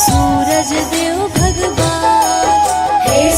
सूरज देव भगवान हे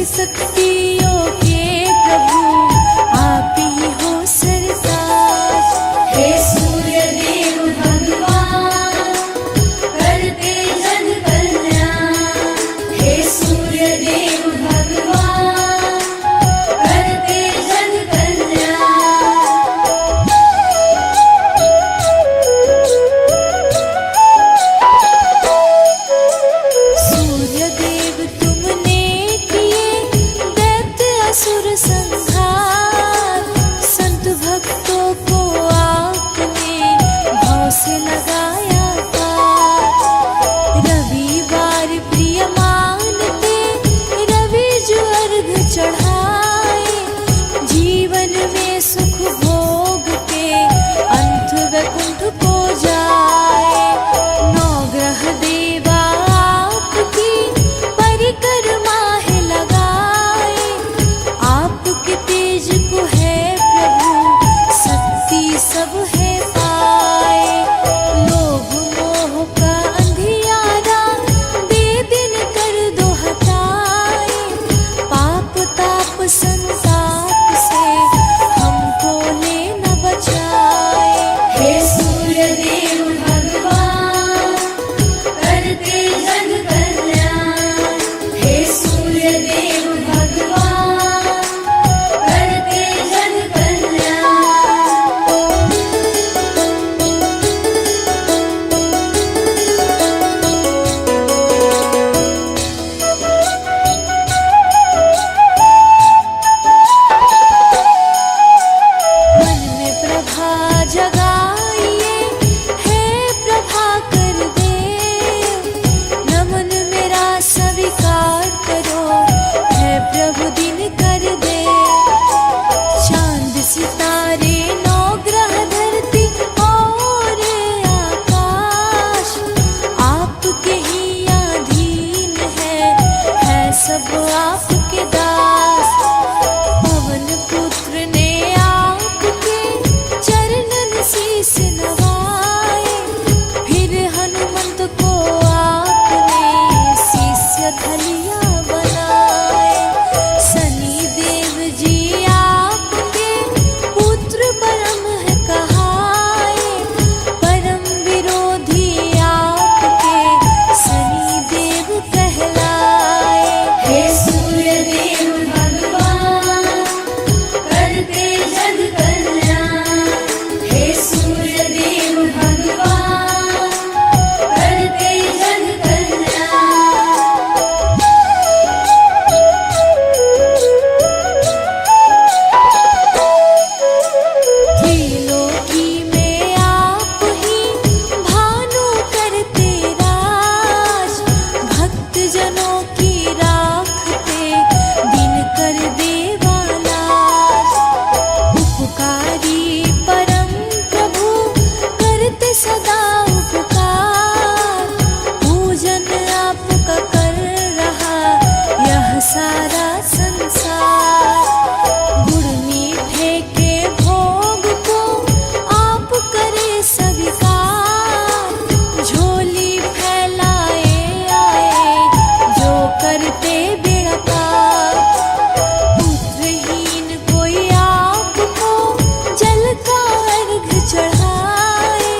शक्तियों के प्रभु आप ही हो सरताज। हे सूर्य देव भगवान करते जन कल्याण। हे सूर्य देव भगवान करते जन कल्याण। सूर्य देव तुमने किए दैत्य असुर संहार। संत भक्तों को आपने भाव से लगाया पार। रविवार प्रिय मानते रवि जो अर्घ चढ़ाए। जीवन में सुख भोग के अंत वैकुंठ को जाए। नवग्रह देवा आपकी परिक्रमा है लगाए। आपके तेज को है प्रभु शक्ति सब है पाए। लोभ मोह का अंधियारा दे दिन कर दो हटाए। पाप ताप संताप से हमको ले न बचाए। हे सूर्य देव भगवान करते जन कल्याण। हे सूर्य देव भगवान करते जन कल्याण। मन में प्रभा जगाइए हे प्रभा कर देव। नमन मेरा स्वीकार करो है प्रभु दिन कर दे। चांद सितारे नौ ग्रह धरती और आकाश आपके ही अधीन है सब आपके दास। पवन पुत्र ने आपके चरणन शीस नवाए। फिर हनुमंत को आपने शिष्य धलिया बनाए। शनि देव जी आपके पुत्र परम है कहाए। परम विरोधी आपके शनि देव कहलाए। हे सूर्य देव भगवान करते जन कल्याण। हे सूर्य देव भगवान करते जन कल्याण। त्रिलोकी में आप ही भानु करते राज। भक्त जनों की राखते दिन कर देवालाज। उपकारी परम प्रभु करते सदा उपकार। पूजन आपका कर रहा यह सारा संसार। गुड़ मीठे के भोग को आप करे स्वीकार। झोली फैलाए आए जो करते बेड़ा पार। पुत्रहीन कोई आपको जल का अर्घ चढ़ाए।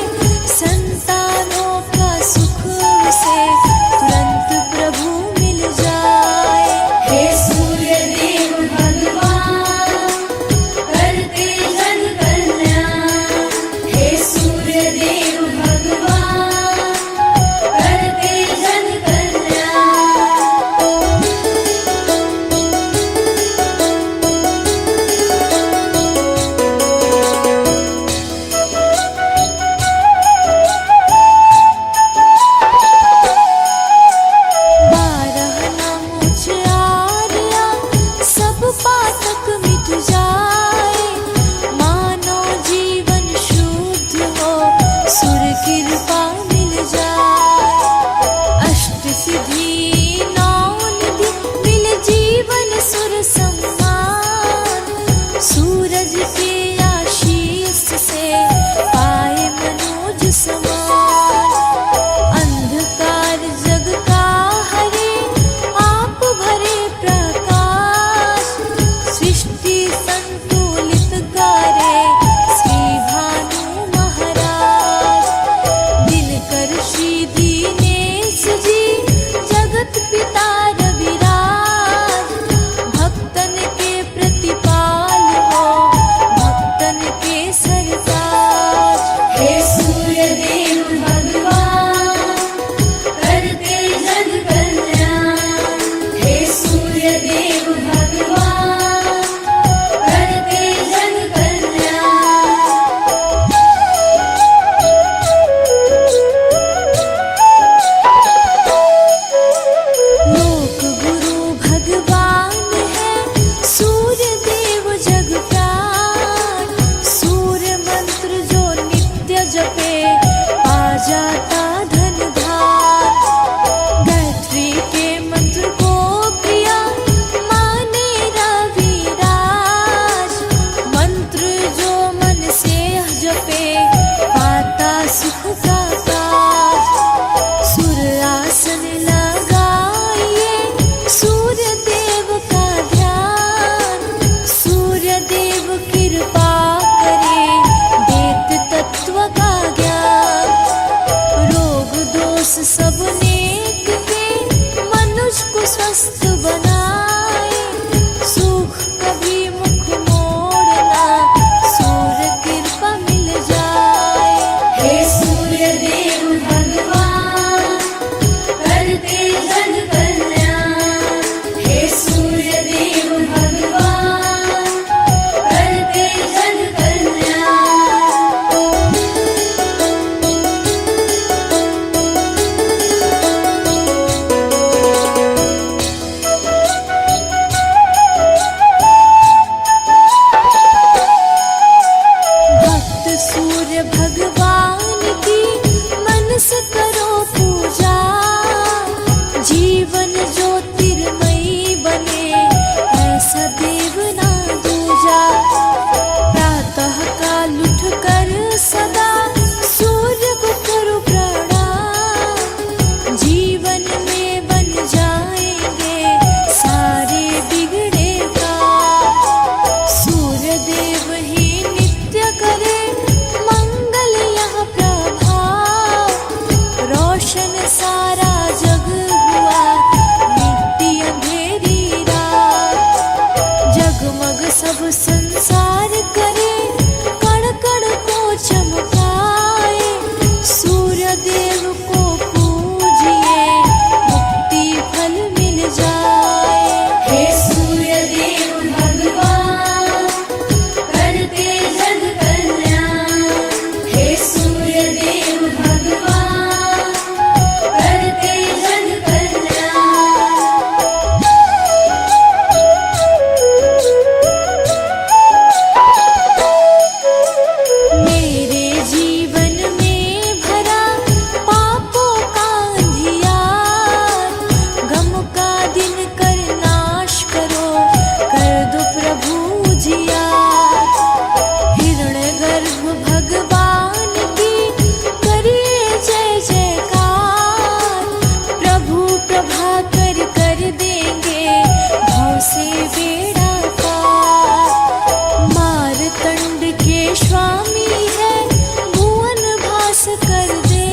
संतानों का सुख से तुरंत प्रभु मिल जाए। हे बनाए, सुख कभी मुख मोड़ना, सूर्य कृपा मिल जाए। हे सूर्य देव भगवान करते जग कल्याण। हे सूर्य देव भगवान करते जग कल्याण। भक्त सूर्य भगवान की मन से करो पूजा, जीवन ज्योतिर्मयी बने ऐसा देव ना दूजा। प्रातः काल उठ कर सदा सूर्य को करो प्रणाम, जीवन में बन जाएंगे सारे बिगड़े काम। सूर्य देव ही नित्य करे मंगल यह प्रभाव, रोशन सारा जग हुआ मिट्टी अंधेरी रात। जगमग सब संसार करे, कण कण को चमकाए, सूर्य देव को पूजिए मुक्ति फल मिल जाए। हे सूर्य देव भगवान करते जग कल्याण। हे सूर्य देव भगवान करते जग कल्याण। मेरे जीवन में भरा पापों का अंधियार, गम का दिन कर नाश करो, कर दो प्रभु जियार। हिरण्यगर्भ भगवान की करिए जय जयकार, प्रभु प्रभाकर कर देंगे भव से बेड़ा पार। मारतंड के स्वामी है भुवन भास कर दे,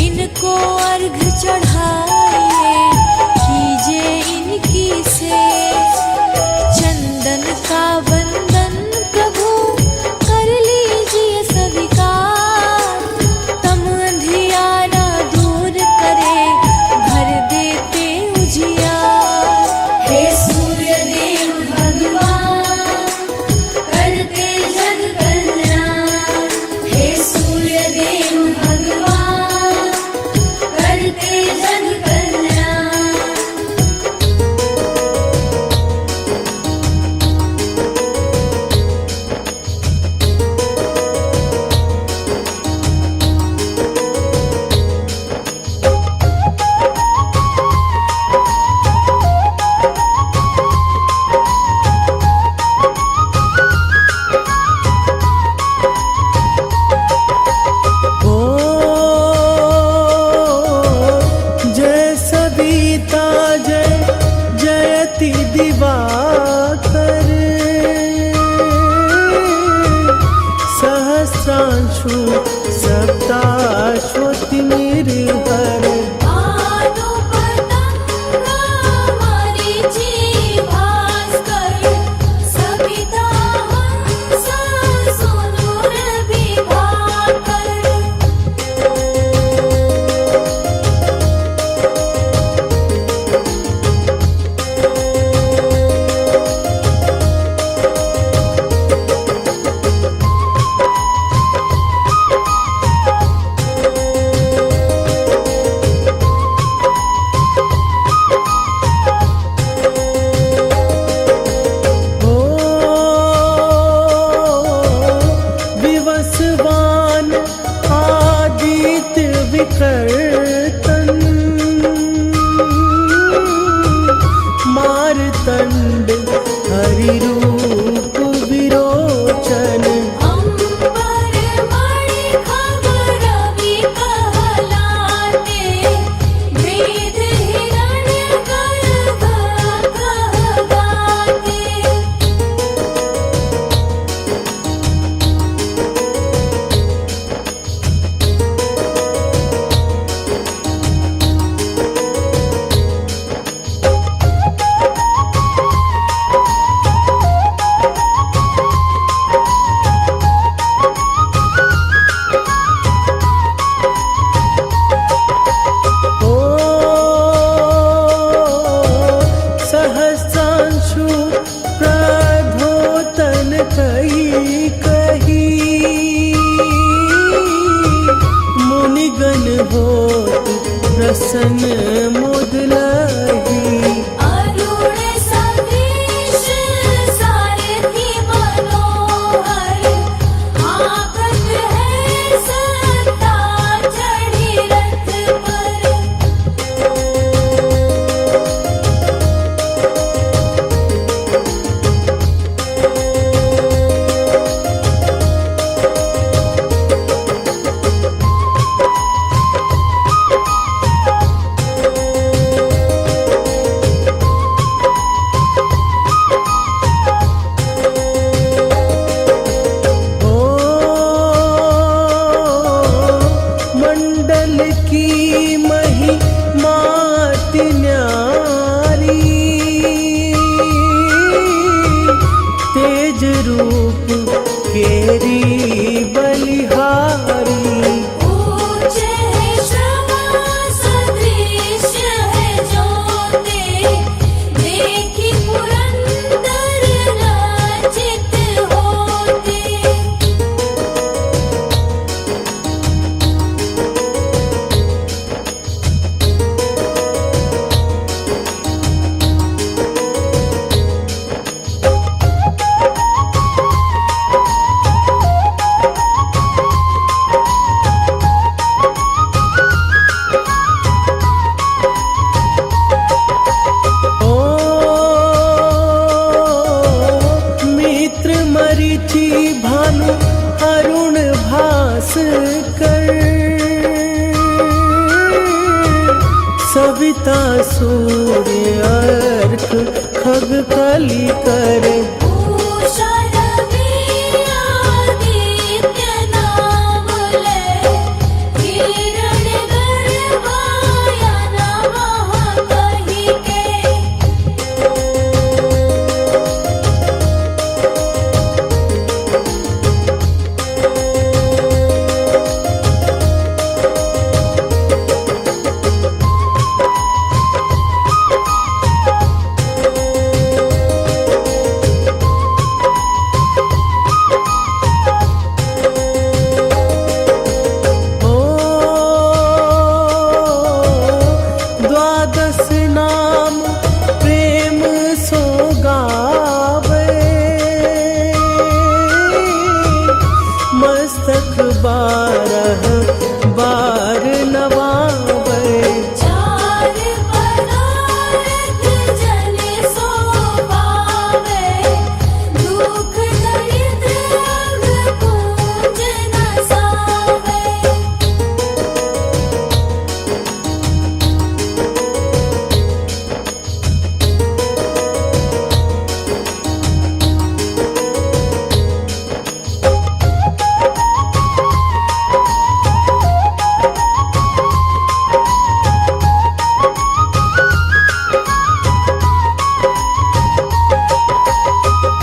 इनको अर्घ चढ़ाइए कीजिए इनकी से। चंदन का वंदन प्रभु कर लीजिए स्वीकार, तम अंधियारा दूर करे भर देते उजियार। हे सूर्य देव भगवान करते जग कल्याण। हे सूर्य देव भगवान करते जग कल्याण। ओ जय सविता जय जयति दिवाकर, सहस्रांशु सप्ताश्वति निर्भर। आदो पतंगा मरीचि भास्कर, सविता हंस सुनुर विभाकर। रूप केरी बलिहारी। ऊंच है श्रवा सदृश है ज्योति, देखी पुरंदर लज्जित होते। ओ मित्र मरीचि भानु अरुण भास्कर, सविता सूर्य अर्क खग कली कर। उषा रवि आदित्य नाम ले, किरण गर्भाया नमः कहि के। ओ द्वादश नाम प्रेम सो गावे, मस्तक 12 बार नवावे। चार पदार्थ जन सो पावे, दुख दरिद्र अग पूज न सावे।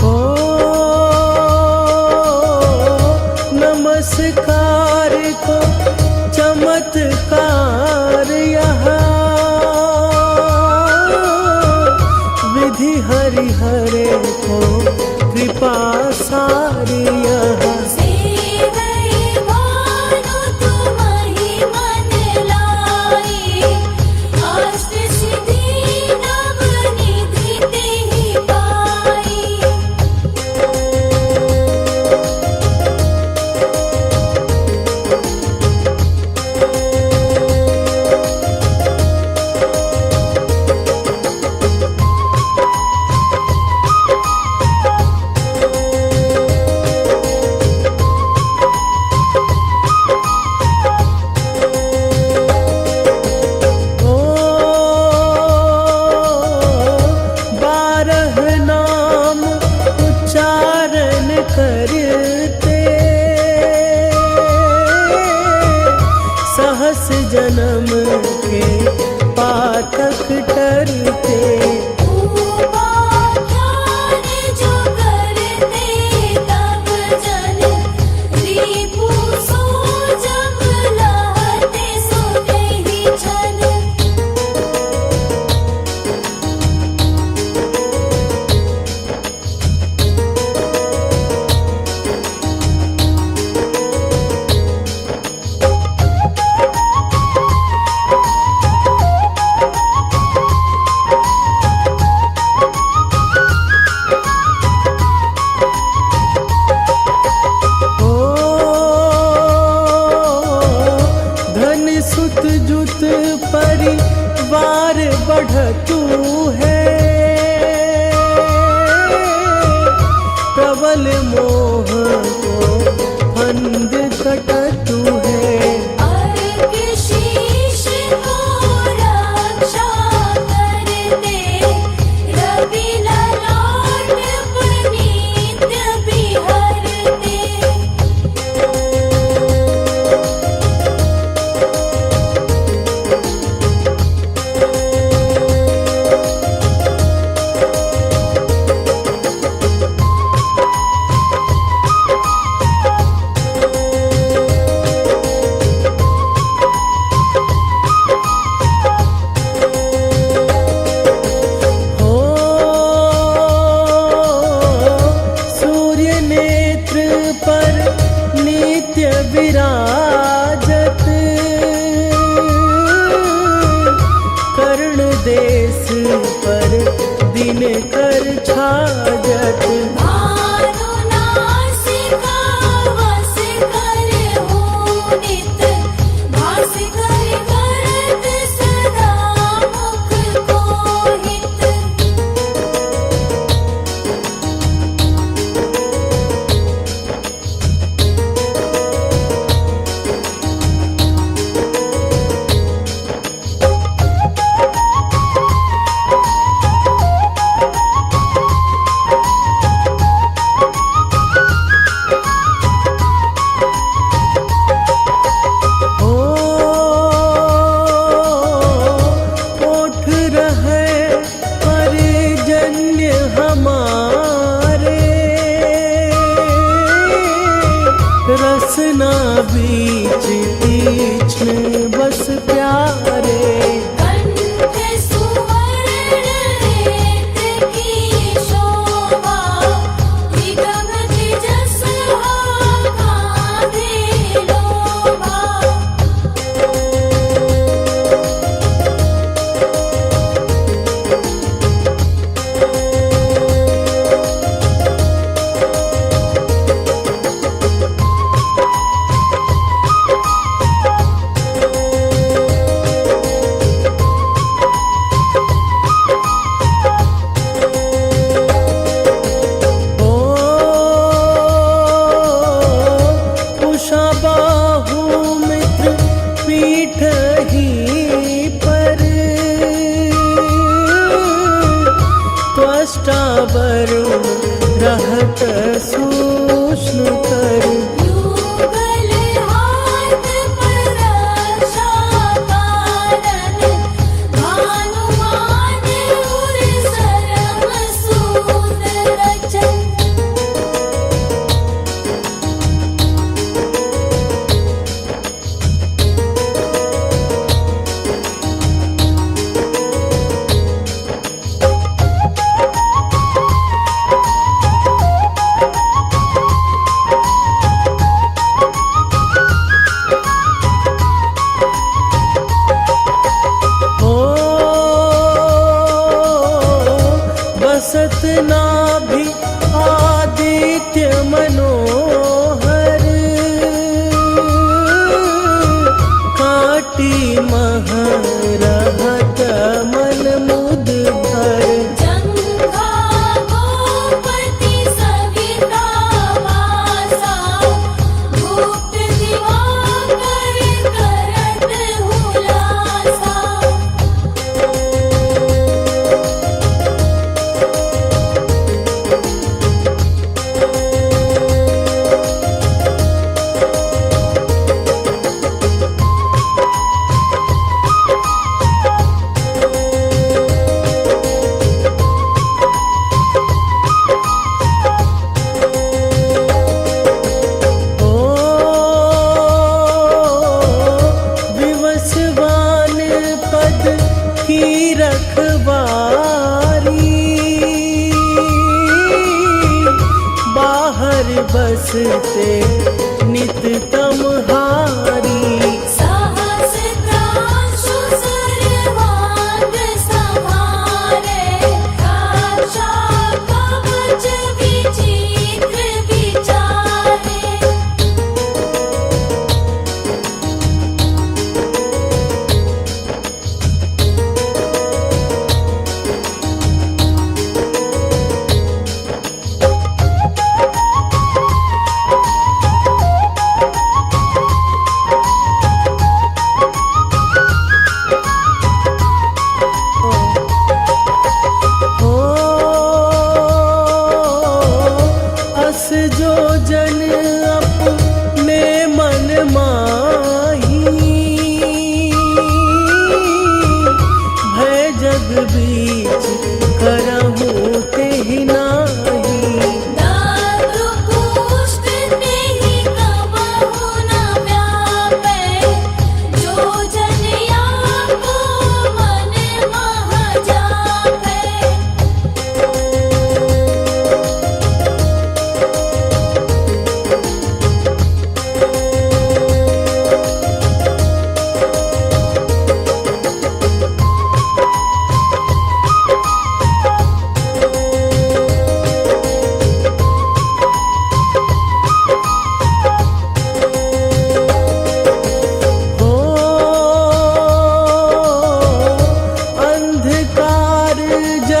ओ नमस्कार को चमत्कार यहाँ, विधि हरिहरे को कृपा सारी यहाँ। सेवई भानु तुम्हि मन लाई, अष्ट सिद्धि नव निधि तेहि पाई। दिन कर छाजत भानु नासिका वस करे हो नित भास करे करत सदा मुख को हित ओ ओठ रहे परिजन्य हमारे रसना बीच तीक्ष्ण बस प्यारे कंठ सुवर्ण रेत की शोभा निगम तेजस कांधे लोभा ओ उषा बाहु मित्र पीठ ही पर त्वष्टा वरुण रहत सूक्ष्म कर युगल हाथ पर रक्षा कारण भानुमान उर सरम सूत रचन ओ बसत नाभि आदित्य मनोहर काटी मह रहत मन मुद भर जंघा गोपति सविता वासा गुप्त दिवाकर करत हुलासा ओ विवस्वान पद की रखवारी बाहर बसते नित तमहारी सहस्त्रांशु सर्वांग समारे रक्षा कवच विचित्र विचारे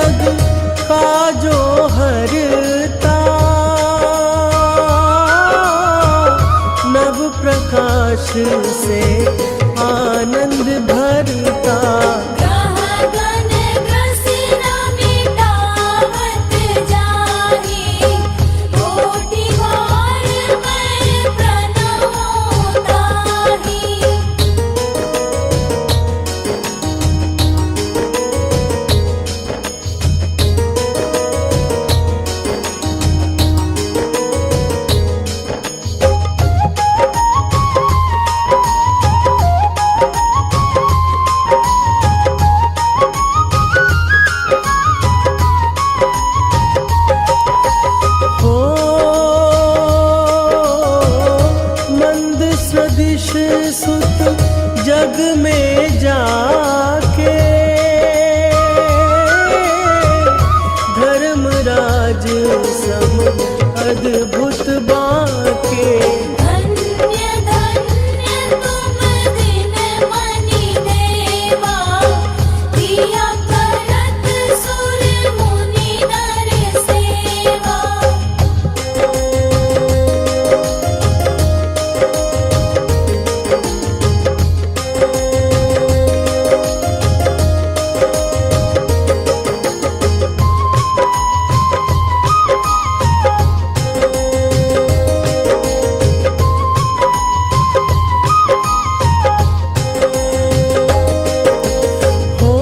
जग का जो हरता, नव प्रकाश से आनंद भरता। ग्रह गण ग्रसित मिटावत जाहि, कोटि बार मैं प्रणमो ताहि। हो मंद सदिश सुत जग में जाके, धर्मराज सम अद्भुत बाके। धन्य धन्य तुम दिन मनि देवा, किया करत सुर मुनि नर सेवा। हो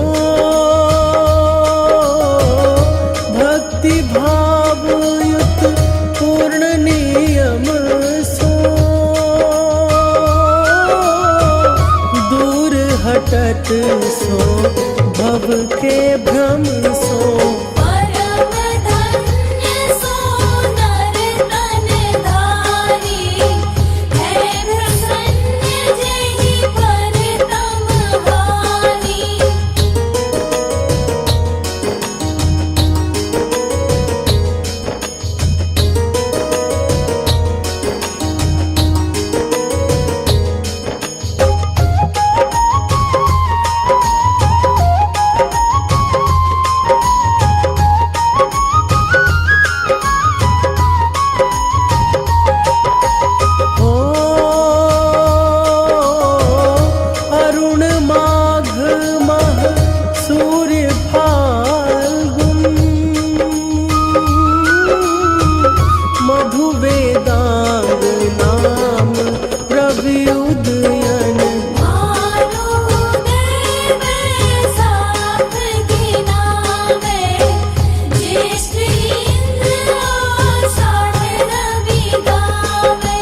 भक्ति भाव युत पूर्ण नियम सो, दूर हटत सो भव के भ्रम सो। परम धन्य सो नर तन धारी, है प्रसन्न जेहि पर तम हारी। हो अरुण माघ मह सूर्य फाल्गुन, मधु वेदांग नाम रवि उदयन। भानु देव साथ गिनावे, ज्येष्ठ इंद्र आषाढ़ रवि गावे।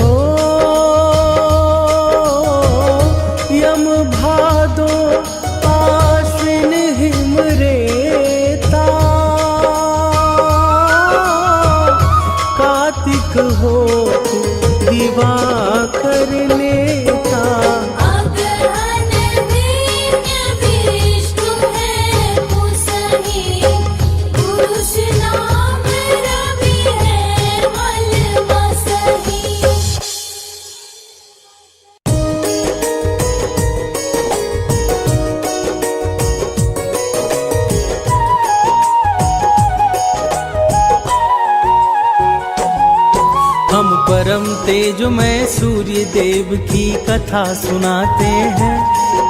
हो यम भादो आश्विन हिम रेता, कार्तिक होत दिवाकर नेता। अगहन दीन्य विष्णु है मुसहि, पुरुष नाम रवि है मल मसहि। हम परम तेजमय सूर्य देव की कथा सुनाते हैं,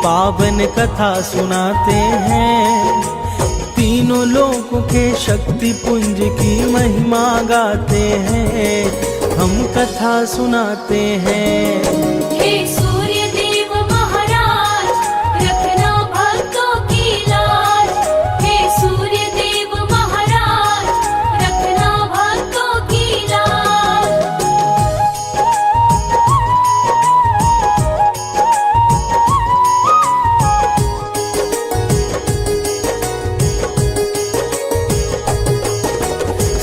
पावन कथा सुनाते हैं। तीनों लोकों के शक्ति पुंज की महिमा गाते हैं, हम कथा सुनाते हैं। हे सूर्य देव महाराज, रखना भक्तों की लाज। हे सूर्य देव महाराज, रखना भक्तों की लाज।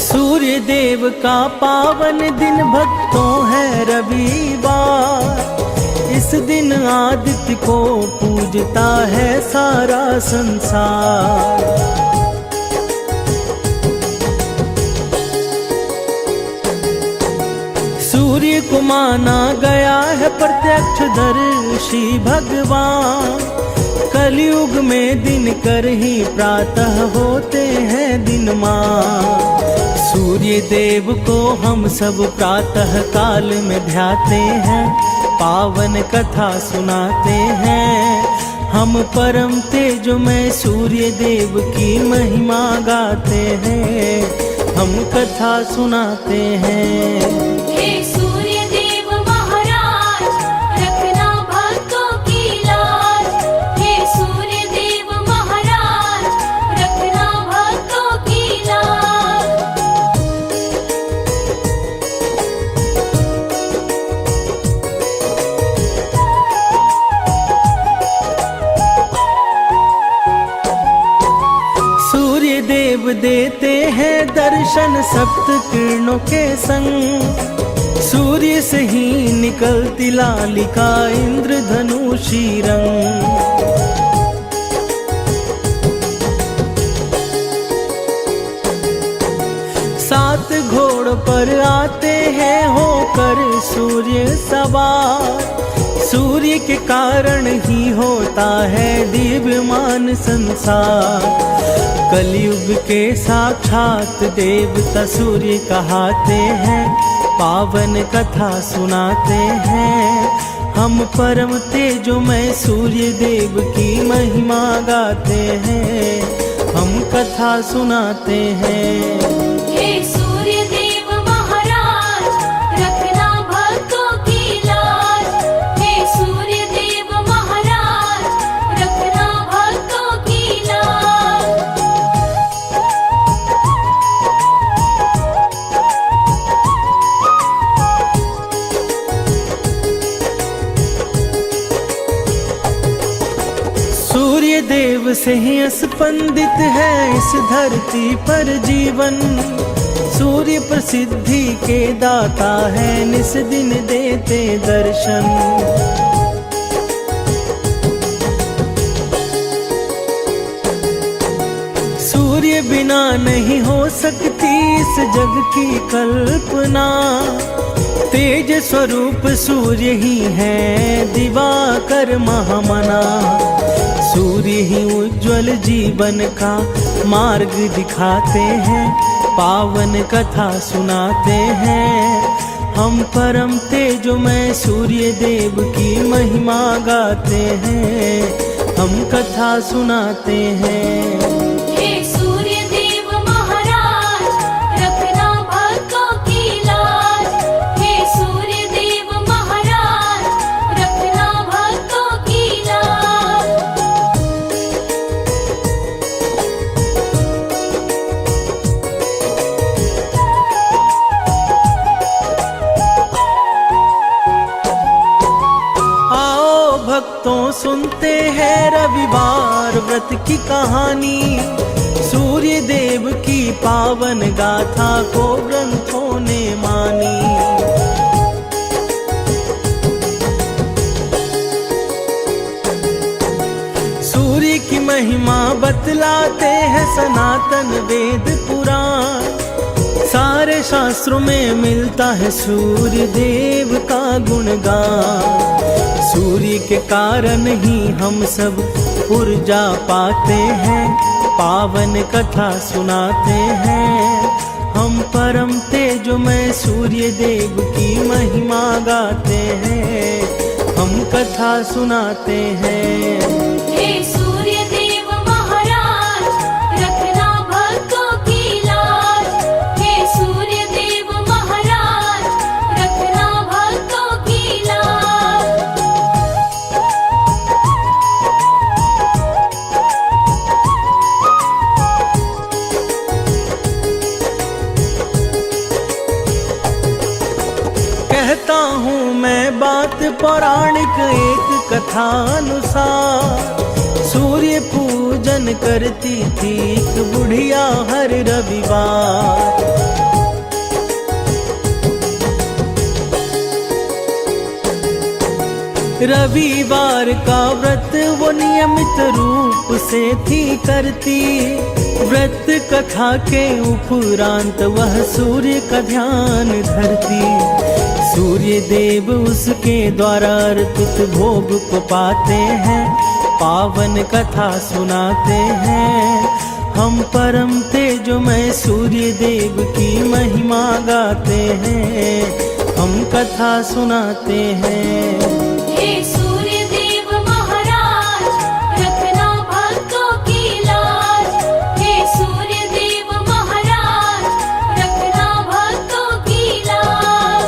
सूर्य देव का पावन दिन भक्तों है रविवार। इस दिन आदित्य को पूजता है सारा संसार। सूर्य को माना गया है प्रत्यक्षदर्शी भगवान। कलयुग में दिन कर ही प्रातः होते हैं दिनमान। सूर्य देव को हम सब प्रातः काल में ध्याते हैं, पावन कथा सुनाते हैं। हम परम तेजोमय सूर्य देव की महिमा गाते हैं, हम कथा सुनाते हैं। हे सूर्य देव महाराज, रखना भक्तों की लाज। हे सूर्य देव महाराज, रखना भक्तों की लाज। सूर्य देव देते हैं दर्शन सप्त किरणों के संग। सूर्य से ही निकलती लालिका इंद्रधनुषी रंग। सात घोड़ पर आते हैं होकर सूर्य सवार। सूर्य के कारण ही होता है दिव्यमान संसार। कलयुग के साक्षात देवता सूर्य कहाते हैं, पावन कथा सुनाते हैं। हम परम तेजोमय सूर्य देव की महिमा गाते हैं, हम कथा सुनाते हैं। हे सूर्य देव महाराज, रखना भक्तों की लाज। हे सूर्य देव महाराज, रखना भक्तों की लाज। सूर्य देव से ही स्पंदित है इस धरती पर जीवन। सूर्य प्रसिद्धि के दाता है, निस दिन देते दर्शन। सूर्य बिना नहीं हो सकती इस जग की कल्पना। तेज स्वरूप सूर्य ही है, दिवाकर महामना। सूर्य ही उज्ज्वल जीवन का मार्ग दिखाते हैं, पावन कथा सुनाते हैं। हम परम तेजोमय सूर्य देव की महिमा गाते हैं, हम कथा सुनाते हैं। हे सूर्य देव महाराज, रखना भक्तों की लाज। हे सूर्य देव महाराज, रखना भक्तों की लाज। आओ भक्तों सुनते हैं रविवार व्रत की कहानी। सूर्य देव की पावन गाथा को ग्रंथों ने मानी। सूर्य की महिमा बतलाते हैं सनातन वेद पुराण। सारे शास्त्रों में मिलता है सूर्य देव का गुणगान। सूर्य के कारण ही हम सब ऊर्जा पाते हैं, पावन कथा सुनाते हैं। हम परम तेजोमय सूर्य देव की महिमा गाते हैं, हम कथा सुनाते हैं। हे सूर्य देव महाराज, रखना भक्तों की लाज। हे सूर्य देव महाराज, रखना भक्तों की लाज। कहता हूँ मैं बात पौराणिक एक कथानुसार। सूर्य पूजन करती थी एक बुढ़िया हर रविवार। रविवार का व्रत वो नियमित रूप से थी करती। व्रत कथा के उपरांत वह सूर्य का ध्यान धरती। सूर्य देव उसके द्वारा अर्पित भोग को पाते हैं, पावन कथा सुनाते हैं। हम परम तेजोमय सूर्य देव की महिमा गाते हैं, हम कथा सुनाते हैं। हे सूर्य देव महाराज, रखना भक्तों की लाज। हे सूर्य देव महाराज, रखना भक्तों की लाज।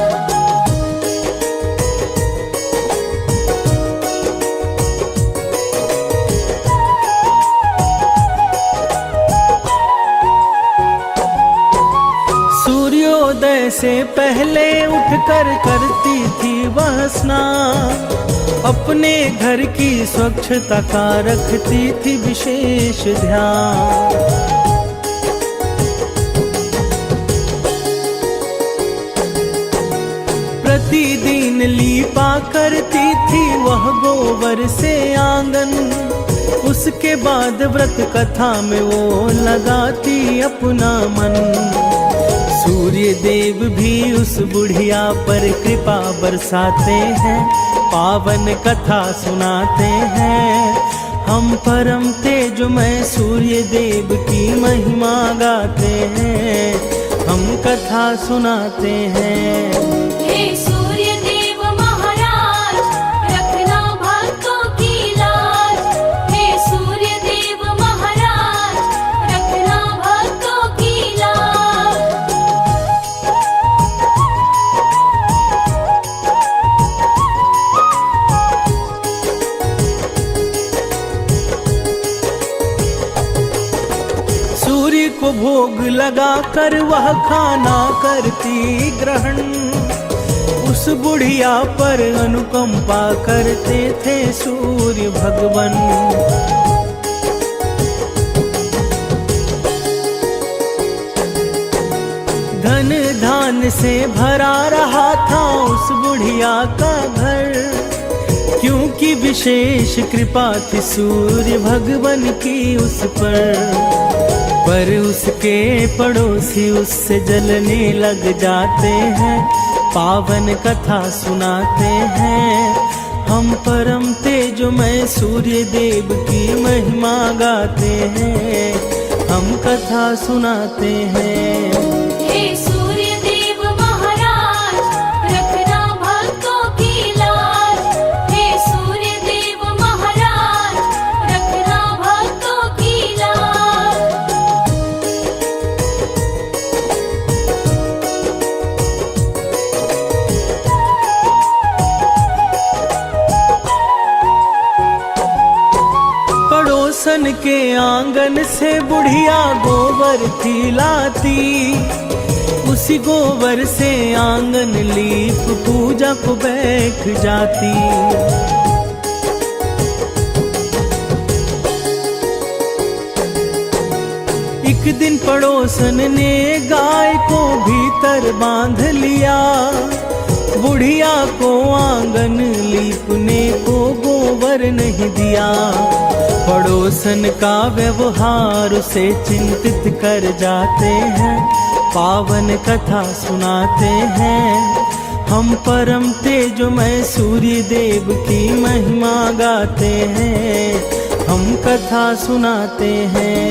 सूर्योदय से पहले उठकर करती थी वह स्नान। अपने घर की स्वच्छता का रखती थी विशेष ध्यान। प्रतिदिन लीपा करती थी वह गोबर से आंगन। उसके बाद व्रत कथा में वो लगाती अपना मन। सूर्य देव भी उस बुढ़िया पर कृपा बरसाते हैं, पावन कथा सुनाते हैं। हम परम तेजोमय सूर्य देव की महिमा गाते हैं, हम कथा सुनाते हैं। हे सूर्य देव महाराज, रखना भक्तों की लाज। हे सूर्य देव महाराज, रखना भक्तों की लाज। सूर्य को भोग लगा कर वह खाना करती ग्रहण। उस बुढ़िया पर अनुकंपा करते थे सूर्य भगवान। धन धान से भरा रहा था उस बुढ़िया का घर, क्योंकि विशेष कृपा थी सूर्य भगवान की उस पर उसके पड़ोसी उससे जलने लग जाते हैं, पावन कथा सुनाते हैं। हम परम तेजोमय सूर्य देव की महिमा गाते हैं, हम कथा सुनाते हैं। हे सूर्य देव महाराज, रखना भक्तों की लाज। हे सूर्य देव महाराज, रखना भक्तों की लाज। पड़ोसन के आंगन से बुढ़िया गोबर थी लाती। उसी गोबर से आंगन लीप पूजा को बैठ जाती। एक दिन पड़ोसन ने गाय को भीतर बांध लिया। बुढ़िया को आंगन लीपने को गोबर नहीं दिया। पड़ोसन का व्यवहार उसे चिंतित कर जाते हैं, पावन कथा सुनाते हैं। हम परम तेजोमय सूर्य देव की महिमा गाते हैं, हम कथा सुनाते हैं।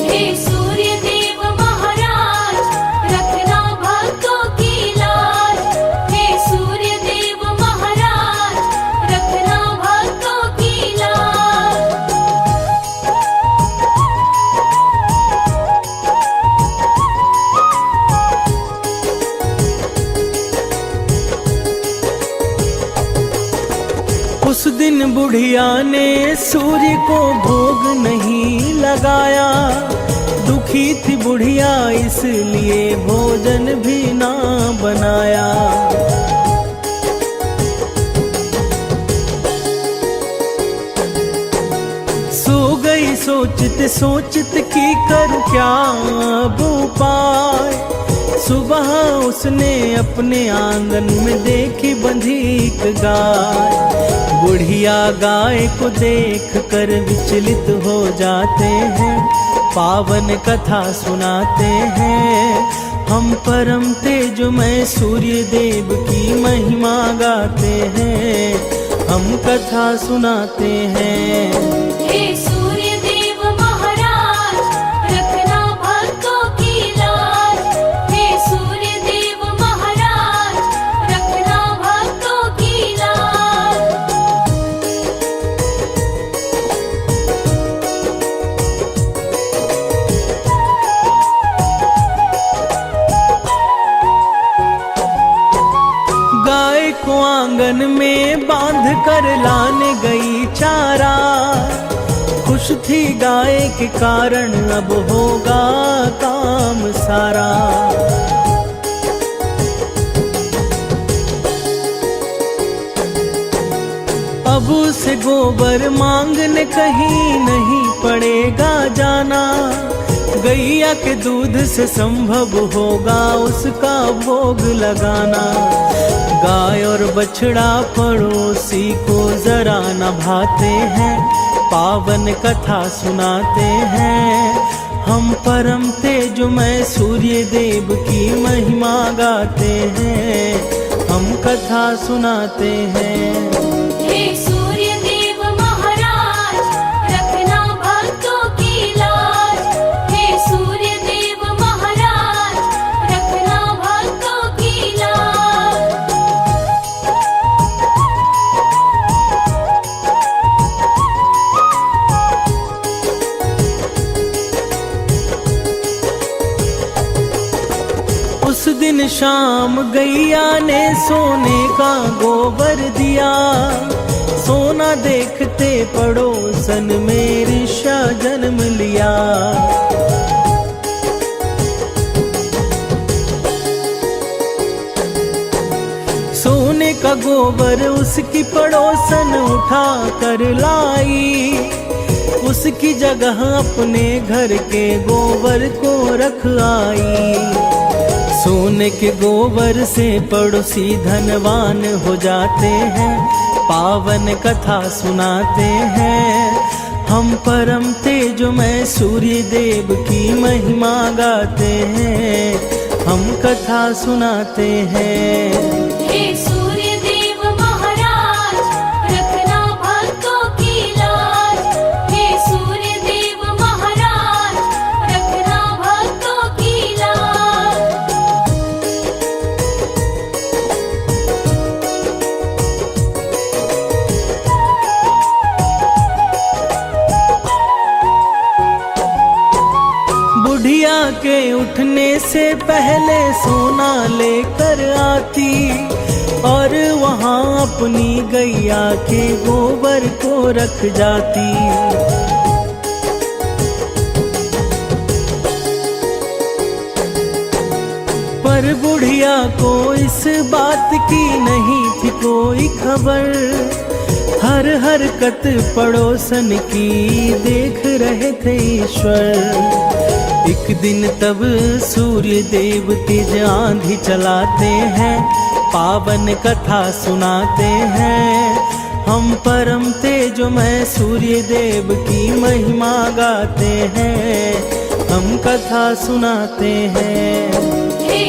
हे सूर्य देव महाराज, रखना भक्तों की लाज। हे सूर्य देव महाराज, रखना भक्तों की लाज। उस दिन बुढ़िया ने सूर्य को भोग नहीं लगाया। दुखी थी बुढ़िया इसलिए भोजन भी ना बनाया। सो गई सोचते सोचते कि करूं क्या अब उपाय। सुबह उसने अपने आंगन में देखी बंधी एक गाय। बुढ़िया गाय को देख कर विचलित हो जाते हैं, पावन कथा सुनाते हैं। हम परम तेजमय सूर्य देव की महिमा गाते हैं, हम कथा सुनाते हैं। हे सूर्य देव महाराज, रखना भक्तों की लाज। हे सूर्य देव महाराज, रखना भक्तों की लाज। गाय को आंगन में बांध कर लाने गई चारा, खुश थी गाय के कारण अब होगा काम सारा। अब उसे गोबर मांगने कहीं नहीं पड़ेगा जाना, गैया के दूध से संभव होगा उसका भोग लगाना। गाय और बछड़ा पड़ोसी को जरा न भाते हैं, पावन कथा सुनाते हैं। हम परम तेजमय सूर्य देव की महिमा गाते हैं, हम कथा सुनाते हैं। हे सूर्य देव महाराज, रखना भक्तों की लाज। हे सूर्य देव महाराज, रखना भक्तों की लाज। उस दिन शाम गैया ने सोने का गोबर दिया, सोना देखते पड़ोसन में ऋषा जन्म लिया। सोने का गोबर उसकी पड़ोसन उठा कर लाई, उसकी जगह अपने घर के गोबर को रख आई। सोने के गोबर से पड़ोसी धनवान हो जाते हैं, पावन कथा सुनाते हैं। हम परम तेजमय सूर्य देव की महिमा गाते हैं, हम कथा सुनाते हैं। हे सूर्य देव महाराज, रखना भक्तों की लाज। हे सूर्य देव महाराज, रखना भक्तों की लाज। बुढ़िया के उठने से पहले सोना लेकर आती, और वहाँ अपनी गैया के गोबर को रख जाती। पर बुढ़िया को इस बात की नहीं थी कोई खबर, हर हरकत पड़ोसन की देख रहे थे ईश्वर। एक दिन तब सूर्य देव तेज आंधी चलाते हैं, पावन कथा सुनाते हैं। हम परम तेजमय सूर्य देव की महिमा गाते हैं, हम कथा सुनाते हैं। हे